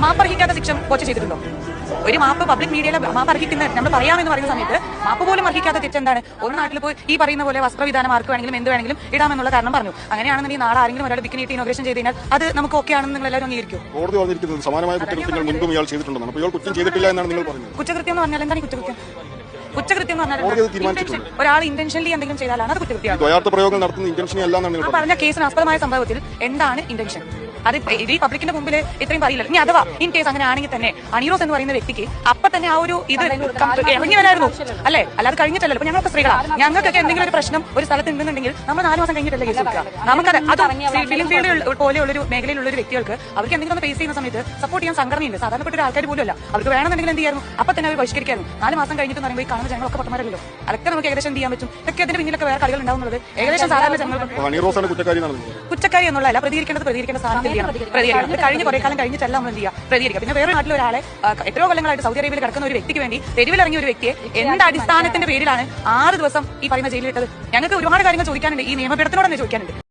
മാപ്പർഹിക്കാത്ത ശിക്ഷ കോച്ച് ചെയ്തിട്ടുണ്ടോ? ഒരു മാപ്പ് പബ്ലിക് മീഡിയയിലെ മാപ്പ് അർഹിക്കുന്ന നമ്മൾ പറയാമെന്ന് പറയുന്ന സമയത്ത് മാപ്പ് പോലും അർഹിക്കാത്ത തെറ്റെന്താണ്? ഒരു നാട്ടിൽ പോയി ഈ പറയുന്ന പോലെ വസ്ത്രവിധാനം ആർക്ക് വേണമെങ്കിലും എന്ത് വേണമെങ്കിലും ഇടാമെന്നുള്ള കാരണം പറഞ്ഞു. അങ്ങനെയാണെന്നുണ്ടെങ്കിൽ നാളെ ആരെങ്കിലും ഒരാൾ ബിക്കിനി ഇനോഗ്രേഷൻ ചെയ്ത് കഴിഞ്ഞാൽ അത് നമുക്ക് ഓക്കെ ആണെന്ന് നിങ്ങൾ എല്ലാവരും അംഗീകരിക്കും. കോടതി പറഞ്ഞിരിക്കുന്നത് സമാനമായ കുറ്റകൃത്യങ്ങൾ മുൻപും ഇയാൾ ചെയ്തിട്ടുണ്ടെന്നാണ്. അപ്പോൾ ഇയാൾ കുറ്റം ചെയ്തിട്ടില്ല എന്നാണ് നിങ്ങൾ പറയുന്നത്. കുറ്റകൃത്യം എന്ന് പറഞ്ഞാൽ എന്താണ് കുറ്റകൃത്യം? കുറ്റകൃത്യം എന്ന് പറഞ്ഞാൽ ഒരാൾ ഇന്റൻഷനലി എന്തെങ്കിലും ചെയ്താലാണ് അത് കുറ്റകൃത്യമാണ്. ദ്വയാർത്ഥ പ്രയോഗം നടത്തുന്ന ഇന്റൻഷൻ അല്ല എന്നാണ് പറഞ്ഞ കേസിന് ആസ്പദമായ സംഭവത്തിൽ എന്താണ് ഇന്റൻഷൻ? അത് ഇത് ഈ പബ്ലിക്കിന്റെ മുമ്പിൽ ഇത്രയും പറയില്ല. ഇനി അഥവാ ഇൻ കേസ് അങ്ങനെ ആണെങ്കിൽ തന്നെ അണീറോസ് എന്ന് പറയുന്ന വ്യക്തിക്ക് അപ്പൊ തന്നെ ആ ഒരു ഇത് ഇറങ്ങി വരായിരുന്നു അല്ലെ? അല്ലാതെ കഴിഞ്ഞിട്ടല്ലോ. ഇപ്പൊ ഞങ്ങൾക്ക് സ്ത്രീകളാണ്, ഞങ്ങൾക്കൊക്കെ എന്തെങ്കിലും ഒരു പ്രശ്നം ഒരു സ്ഥലത്ത് നിന്നുണ്ടെങ്കിൽ നമ്മൾ 4 മാസം കഴിഞ്ഞിട്ടല്ലേ കേസ് കൊടുക്കുക. നമുക്കത് അത് ഫിലിം ഫീൽഡ് പോലെയുള്ളൊരു മേഖലയിലുള്ള ഒരു വ്യക്തികൾക്ക് അവർക്ക് എന്തെങ്കിലും ഫേസ് ചെയ്യുന്ന സമയത്ത് സപ്പോർട്ട് ചെയ്യാൻ സംഘടനയുണ്ട്. സാധാരണപ്പെട്ട ഒരു ആൾക്കാർ പോലും അല്ല. അവർക്ക് വേണമെന്നുണ്ടെങ്കിൽ എന്ത് ചെയ്യായിരുന്നു? അപ്പൊ തന്നെ അവർ ബഹിഷ്കരിക്കായിരുന്നു. 4 മാസം കഴിഞ്ഞിട്ട് പറയുമ്പോൾ ഈ കാണുന്ന ജനങ്ങളൊക്കെ പൊട്ടന്മാരല്ലോ. അതൊക്കെ നമുക്ക് ഏകദേശം എന്ത് ചെയ്യാൻ പറ്റും? ഇതൊക്കെ അതിന്റെ പിന്നിലൊക്കെ വേറെ കളികൾ ഉണ്ടാവുന്നത് ഏകദേശം സാധാരണ ജനങ്ങൾക്ക് കുറ്റക്കാരി എന്നുള്ളതല്ല. പ്രതികരിക്കേണ്ട സാധനത്തിൽ പ്രതികരിക്കണം. കഴിഞ്ഞ കുറെ കാലം കഴിഞ്ഞിട്ടല്ല നമ്മൾ എന്ത് ചെയ്യുക? പ്രതികരിക്കുക. പിന്നെ വേറെ നാട്ടിൽ ഒരാളെ എത്രയോ കൊല്ലങ്ങളായിട്ട് സൗദി അറേബ്യയിൽ കിടക്കുന്ന ഒരു വ്യക്തിക്ക് വേണ്ടി തെരുവിലിറങ്ങിയ ഒരു വ്യക്തിയെ എന്ത് അടിസ്ഥാനത്തിന്റെ പേരിലാണ് 6 ദിവസം ഈ പറയുന്ന ജയിലിലിട്ടത്? ഞങ്ങൾക്ക് ഒരുപാട് കാര്യങ്ങൾ ചോദിക്കാനുണ്ട്. ഈ നിയമപീഠത്തിനോട് തന്നെ ചോദിക്കാനുണ്ട്.